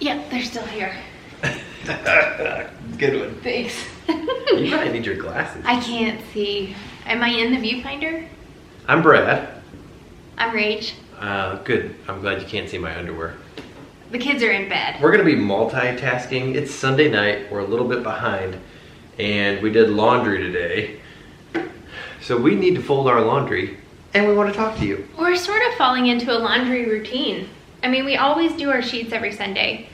Yep, they're still here. Good one. Thanks. You probably need your glasses. I can't see. Am I in the viewfinder? I'm Brad. I'm Rach. Good. I'm glad you can't see my underwear. The kids are in bed. We're going to be multitasking. It's Sunday night. We're a little bit behind. And we did laundry today. So we need to fold our laundry. And we want to talk to you. We're sort of falling into a laundry routine. I mean, we always do our sheets every Sunday.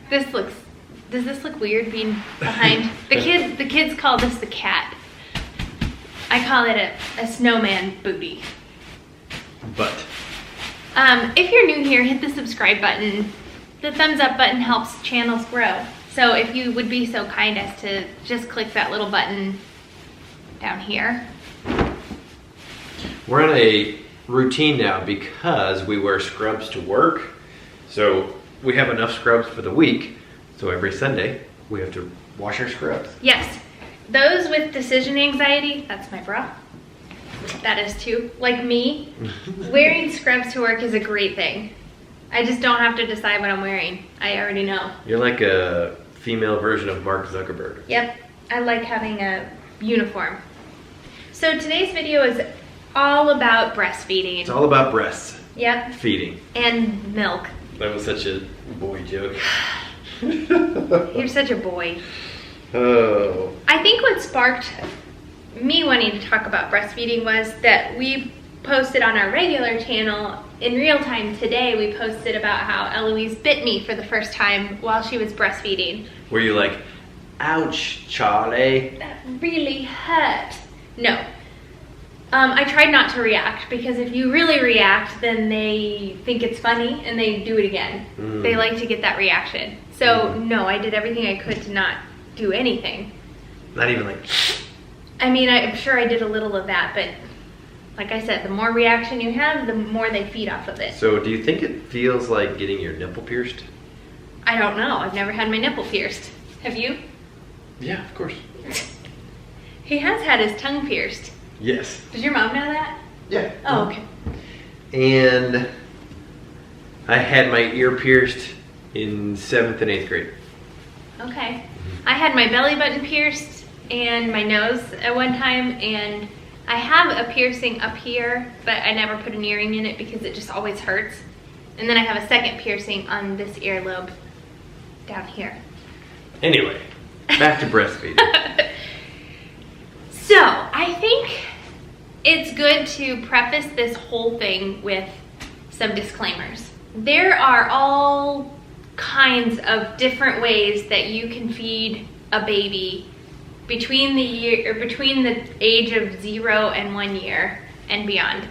Does this look weird being behind? The kids call this the cat. I call it a snowman booty. But if you're new here, hit the subscribe button. The thumbs up button helps channels grow. So if you would be so kind as to just click that little button down here. we're on a routine now because we wear scrubs to work. So we have enough scrubs for the week. So every Sunday we have to wash our scrubs. Yes, those with decision anxiety, that's my bra. That is too. Like me, wearing scrubs to work is a great thing. I just don't have to decide what I'm wearing. I already know. You're like a female version of Mark Zuckerberg. Yep, I like having a uniform. So today's video is all about breastfeeding. It's all about breasts. Yep. Feeding. And milk. That was such a boy joke. You're such a boy. Oh. I think what sparked me wanting to talk about breastfeeding was that we posted on our regular channel in real time today. We posted about how Eloise bit me for the first time while she was breastfeeding. Were you like, ouch, Charlie? That really hurt. No. I tried not to react because if you really react, then they think it's funny and they do it again. They like to get that reaction. So no, I did everything I could to not do anything. Not even like... I mean, I'm sure I did a little of that, but like I said, the more reaction you have, the more they feed off of it. So do you think it feels like getting your nipple pierced? I don't know. I've never had my nipple pierced. Have you? Yeah, of course. He has had his tongue pierced. Yes. Does your mom know that? Yeah. Oh, okay. And I had my ear pierced in 7th and 8th grade. Okay. I had my belly button pierced and my nose at one time, and I have a piercing up here, but I never put an earring in it because it just always hurts. And then I have a second piercing on this earlobe down here. Anyway, back to breastfeeding. So, I think it's good to preface this whole thing with some disclaimers. There are all kinds of different ways that you can feed a baby between the age of 0 and 1 year and beyond.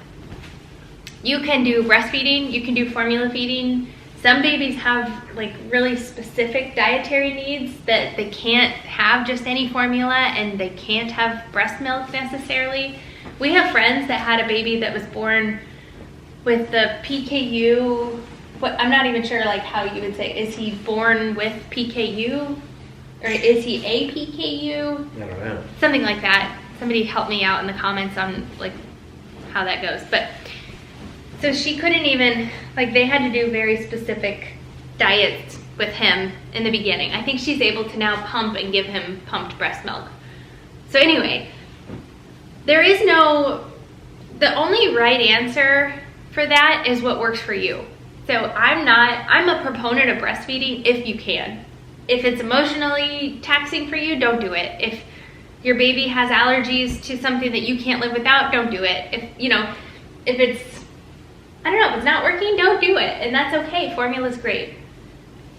You can do breastfeeding, you can do formula feeding. Some babies have like really specific dietary needs that they can't have just any formula, and they can't have breast milk necessarily. We have friends that had a baby that was born with the PKU. I'm not even sure like how you would say, is he born with PKU? Or is he a PKU? I don't know. Something like that. Somebody help me out in the comments on like how that goes. But so she couldn't even, like they had to do very specific diets with him in the beginning. I think she's able to now pump and give him pumped breast milk. So anyway, the only right answer for that is what works for you. So I'm a proponent of breastfeeding if you can. If it's emotionally taxing for you, don't do it. If your baby has allergies to something that you can't live without, don't do it. If it's not working, don't do it. And that's okay, formula's great.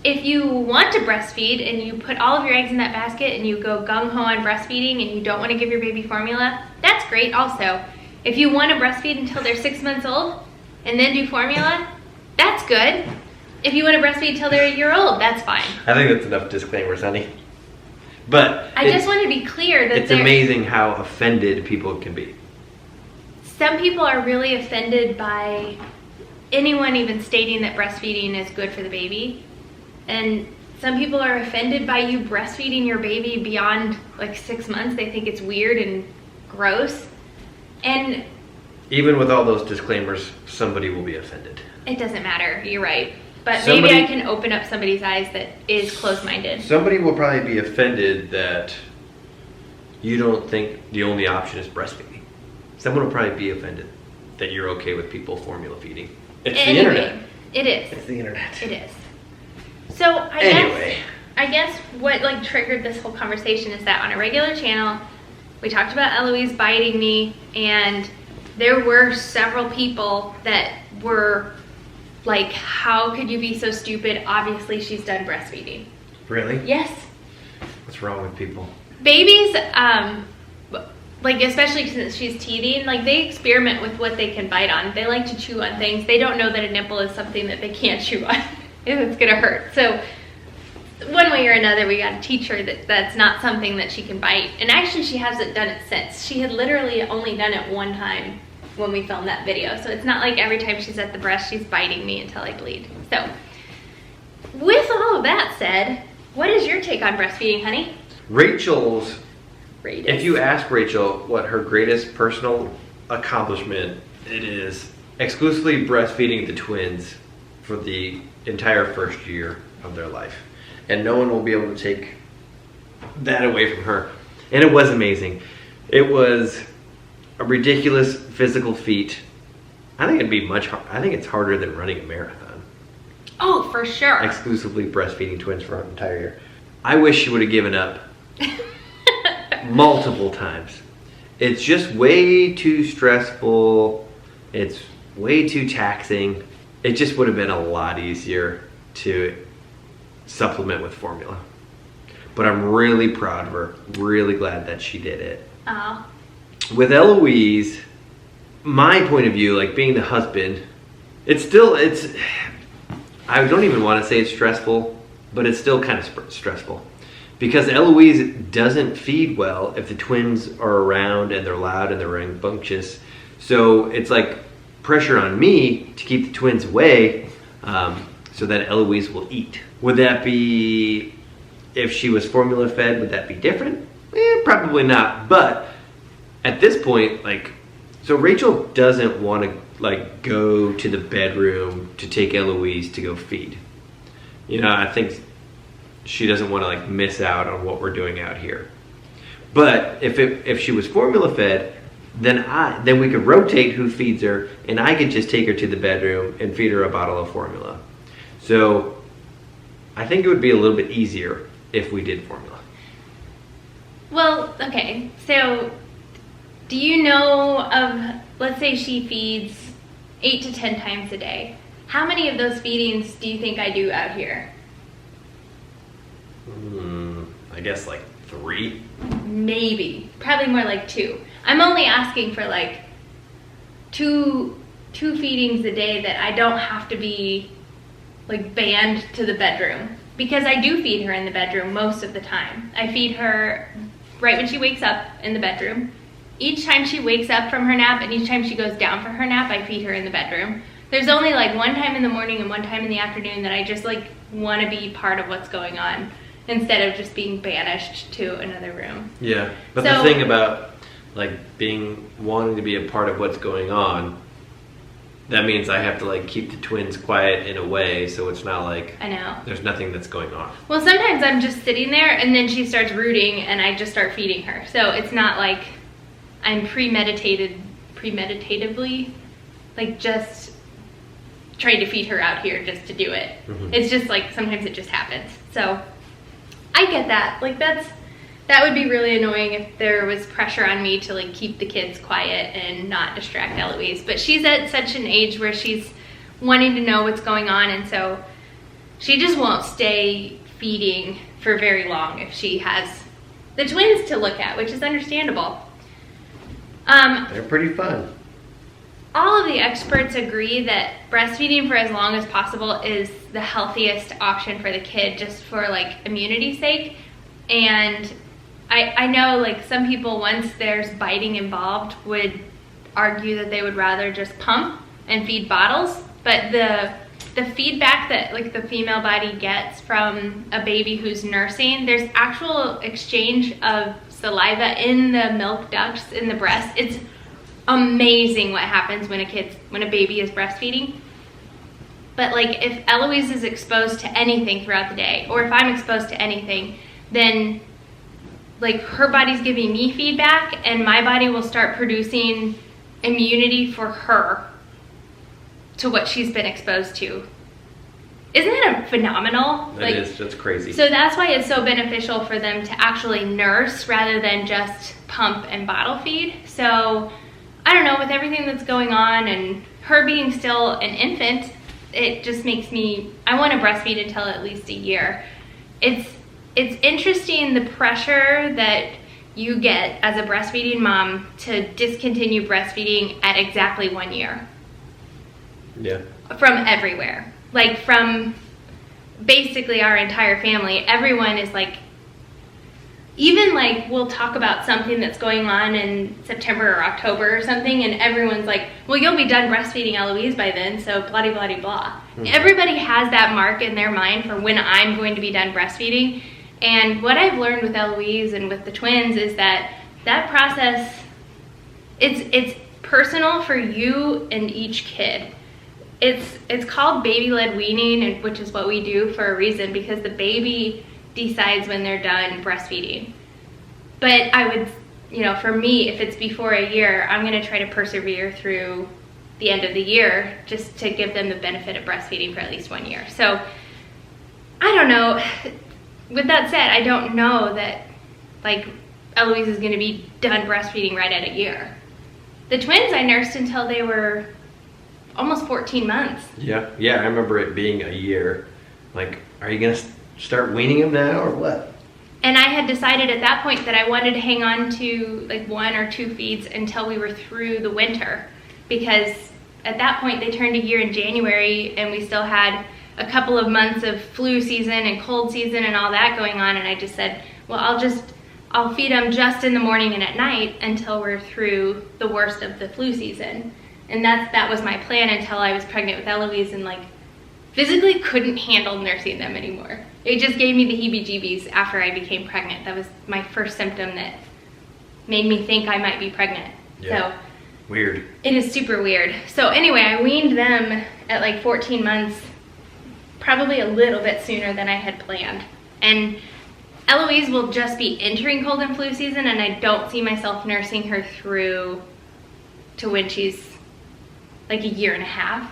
If you want to breastfeed and you put all of your eggs in that basket and you go gung-ho on breastfeeding and you don't want to give your baby formula, that's great also. If you want to breastfeed until they're 6 months old and then do formula, that's good. If you want to breastfeed until they're 1 year old, that's fine. I think that's enough disclaimers, honey. But I just want to be clear that it's amazing how offended people can be. Some people are really offended by anyone even stating that breastfeeding is good for the baby. And some people are offended by you breastfeeding your baby beyond like 6 months. They think it's weird and gross. And even with all those disclaimers, somebody will be offended. it doesn't matter, you're right. But maybe I can open up somebody's eyes that is closed-minded. Somebody will probably be offended that you don't think the only option is breastfeeding. Someone will probably be offended that you're okay with people formula feeding. It's the internet. It is. It's the internet. It is. So I guess what like triggered this whole conversation is that on a regular channel, we talked about Eloise biting me, and there were several people that were like, how could you be so stupid? Obviously she's done breastfeeding. Really? Yes. What's wrong with people? Babies, like especially since she's teething, like they experiment with what they can bite on. They like to chew on things. They don't know that a nipple is something that they can't chew on. It's gonna hurt. So one way or another, we got to teach her that that's not something that she can bite. And actually she hasn't done it since. She had literally only done it one time when we filmed that video. So it's not like every time she's at the breast, she's biting me until I bleed. So with all of that said, what is your take on breastfeeding, honey? Rachel's, if you ask Rachel what her greatest personal accomplishment, it is exclusively breastfeeding the twins for the entire first year of their life. And no one will be able to take that away from her. And it was amazing. It was a ridiculous physical feat. I think I think it's harder than running a marathon. Oh, for sure. Exclusively breastfeeding twins for an entire year. I wish she would have given up multiple times. It's just way too stressful. It's way too taxing. It just would have been a lot easier to supplement with formula. But I'm really proud of her. Really glad that she did it. Oh. With Eloise, my point of view, like being the husband, it's I don't even want to say it's stressful, but it's still kind of stressful. Because Eloise doesn't feed well if the twins are around and they're loud and they're rambunctious. So it's like pressure on me to keep the twins away so that Eloise will eat. Would that be, if she was formula fed, would that be different? Probably not. But at this point, like, so Rachel doesn't want to like go to the bedroom to take Eloise to go feed. You know, I think she doesn't want to like miss out on what we're doing out here. But if she was formula fed, then we could rotate who feeds her, and I could just take her to the bedroom and feed her a bottle of formula. So I think it would be a little bit easier if we did formula. Well, okay, so do you know of, let's say she feeds 8 to 10 times a day. How many of those feedings do you think I do out here? I guess like 3. Maybe, probably more like 2. I'm only asking for like two feedings a day that I don't have to be like banned to the bedroom, because I do feed her in the bedroom most of the time. I feed her right when she wakes up in the bedroom. Each time she wakes up from her nap and each time she goes down for her nap, I feed her in the bedroom. There's only like one time in the morning and one time in the afternoon that I just like want to be part of what's going on instead of just being banished to another room. Yeah, but the thing about like wanting to be a part of what's going on, that means I have to like keep the twins quiet in a way so it's not like I know there's nothing that's going on. Well, sometimes I'm just sitting there and then she starts rooting and I just start feeding her. So it's not like I'm premeditatively like just trying to feed her out here just to do it. Mm-hmm. It's just like sometimes it just happens. So I get that. Like that would be really annoying if there was pressure on me to like keep the kids quiet and not distract Eloise. But she's at such an age where she's wanting to know what's going on, and so she just won't stay feeding for very long if she has the twins to look at, which is understandable. They're pretty fun. All of the experts agree that breastfeeding for as long as possible is the healthiest option for the kid, just for like immunity's sake. And I know like some people, once there's biting involved, would argue that they would rather just pump and feed bottles. But the feedback that like the female body gets from a baby who's nursing, there's actual exchange of saliva in the milk ducts in the breast. It's amazing what happens when a baby is breastfeeding. But like if Eloise is exposed to anything throughout the day, or if I'm exposed to anything, then like her body's giving me feedback and my body will start producing immunity for her to what she's been exposed to. Isn't that phenomenal? It is, that's crazy. So that's why it's so beneficial for them to actually nurse rather than just pump and bottle feed. So I don't know, with everything that's going on and her being still an infant, it just makes me, I want to breastfeed until at least a year. It's interesting the pressure that you get as a breastfeeding mom to discontinue breastfeeding at exactly 1 year. Yeah. From everywhere. Like from basically our entire family, everyone is like, even like we'll talk about something that's going on in September or October or something, and everyone's like, well, you'll be done breastfeeding Eloise by then, so blah, blah, blah, blah. Everybody has that mark in their mind for when I'm going to be done breastfeeding. And what I've learned with Eloise and with the twins is that that process, it's personal for you and each kid. It's called baby-led weaning, which is what we do for a reason, because the baby decides when they're done breastfeeding. But I would, for me, if it's before a year, I'm gonna try to persevere through the end of the year just to give them the benefit of breastfeeding for at least 1 year. So, I don't know. With that said, I don't know that, like, Eloise is gonna be done breastfeeding right at a year. The twins I nursed until they were almost 14 months. Yeah, I remember it being a year. Like, are you gonna start weaning them now or what? And I had decided at that point that I wanted to hang on to like 1 or 2 feeds until we were through the winter, because at that point they turned a year in January and we still had a couple of months of flu season and cold season and all that going on, and I just said, well, I'll feed them just in the morning and at night until we're through the worst of the flu season. And that was my plan until I was pregnant with Eloise and like physically couldn't handle nursing them anymore. It just gave me the heebie-jeebies after I became pregnant. That was my first symptom that made me think I might be pregnant. Yeah. So weird. it is super weird. So anyway, I weaned them at like 14 months, probably a little bit sooner than I had planned. And Eloise will just be entering cold and flu season, and I don't see myself nursing her through to when she's like a year and a half.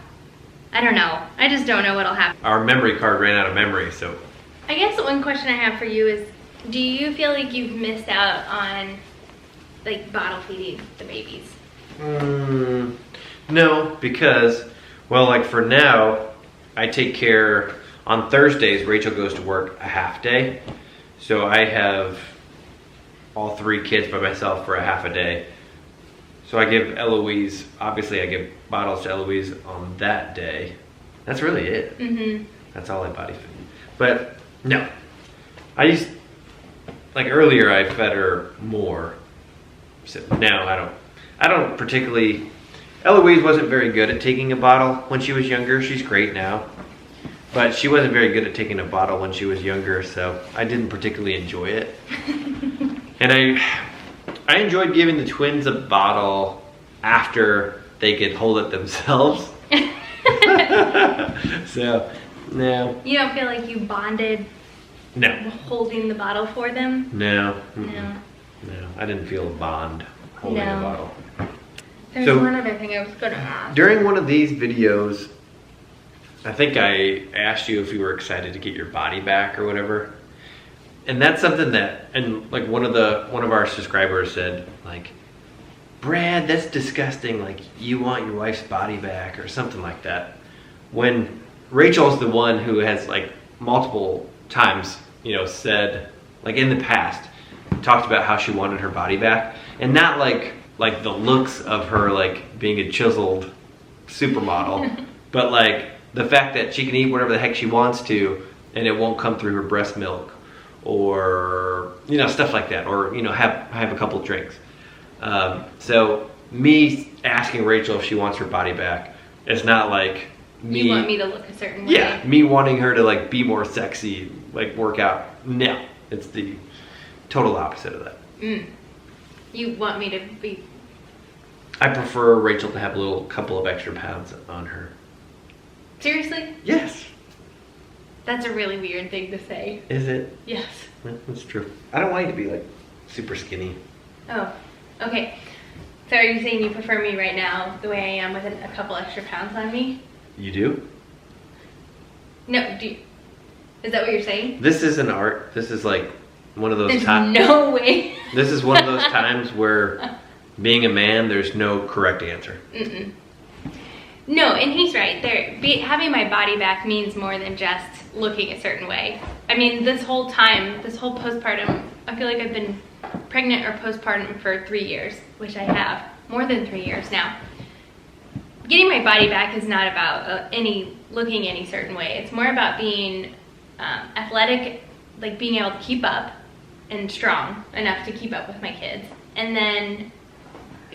I don't know. I just don't know what'll happen. Our memory card ran out of memory, so. I guess the one question I have for you is, do you feel like you've missed out on like bottle feeding the babies? No, because, well, like for now, I take care, on Thursdays, Rachel goes to work a half day. So I have all 3 kids by myself for a half a day. So I give Eloise, obviously I give bottles to Eloise on that day. That's really it. Mm-hmm. That's all I body feed. But no, like earlier I fed her more. So now I don't particularly, Eloise wasn't very good at taking a bottle when she was younger. She's great now. But she wasn't very good at taking a bottle when she was younger, so I didn't particularly enjoy it. And I enjoyed giving the twins a bottle after they could hold it themselves. So, no. You don't feel like you bonded No. holding the bottle for them? No. No. No, I didn't feel a bond holding No. the bottle. There's So- one other thing I was gonna ask. During one of these videos, I think I asked you if you were excited to get your body back or whatever. And that's something that, and like one of our subscribers said, like, Brad, that's disgusting. Like, you want your wife's body back or something like that. When Rachel's the one who has like multiple times, said, like in the past, talked about how she wanted her body back, and not like the looks of her like being a chiseled supermodel, but like the fact that she can eat whatever the heck she wants to, and it won't come through her breast milk, or stuff like that, or have a couple drinks. So me asking Rachel if she wants her body back, it's not like me. You want me to look a certain way? Yeah, me wanting her to like be more sexy, like work out. No, it's the total opposite of that. You want me to be? I prefer Rachel to have a couple of extra pounds on her. Seriously? Yes. That's a really weird thing to say. Is it? Yes. That's true. I don't want you to be like super skinny. Oh, okay. So are you saying you prefer me right now the way I am with a couple extra pounds on me? You do? No, do you, is that what you're saying? This is an art. This is like one of those There's no way. This is one of those times where being a man, there's no correct answer. Mm-mm. No, and he's right. Having my body back means more than just looking a certain way. I mean, this whole time, this whole postpartum, I feel like I've been pregnant or postpartum for 3 years, which I have, more than 3 years now. Getting my body back is not about looking any certain way. It's more about being athletic, like being able to keep up and strong enough to keep up with my kids. And then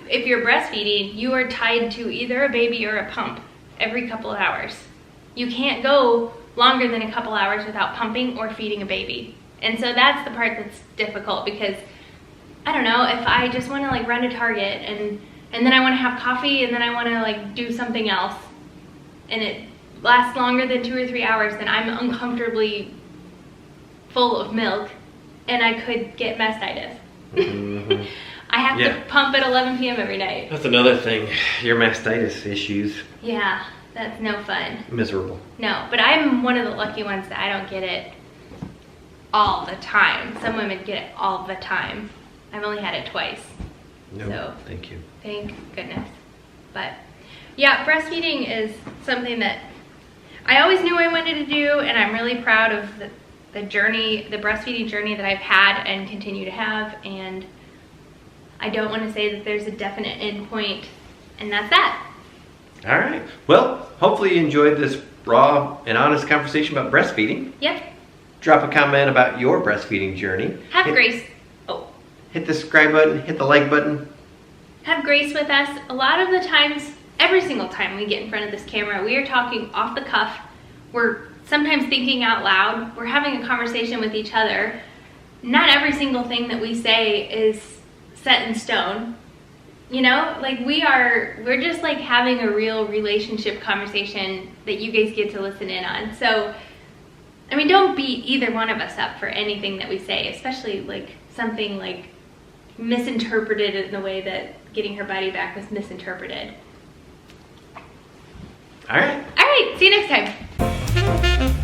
if you're breastfeeding, you are tied to either a baby or a pump every couple of hours. You can't go longer than a couple hours without pumping or feeding a baby. And so that's the part that's difficult, because I don't know, if I just want to like run to Target and then I want to have coffee and then I want to like do something else and it lasts longer than 2 or 3 hours, then I'm uncomfortably full of milk and I could get mastitis. Mm-hmm. I have to pump at 11 p.m. every night. That's another thing. Your mastitis issues. Yeah, that's no fun. Miserable. No, but I'm one of the lucky ones that I don't get it all the time. Some women get it all the time. I've only had it twice. No, So, thank you. thank goodness. But yeah, breastfeeding is something that I always knew I wanted to do, and I'm really proud of the journey, the breastfeeding journey that I've had and continue to have. And I don't want to say that there's a definite end point, and that's that. All right. Well, hopefully you enjoyed this raw and honest conversation about breastfeeding. Yep. Drop a comment about your breastfeeding journey. Have grace. Oh. Hit the subscribe button, hit the like button. Have grace with us. A lot of the times, every single time we get in front of this camera, we are talking off the cuff. We're sometimes thinking out loud. We're having a conversation with each other. Not every single thing that we say is set in stone. You know, like we're just like having a real relationship conversation that you guys get to listen in on. So, I mean, don't beat either one of us up for anything that we say, especially like something like misinterpreted in the way that getting her body back was misinterpreted. All right. All right, see you next time.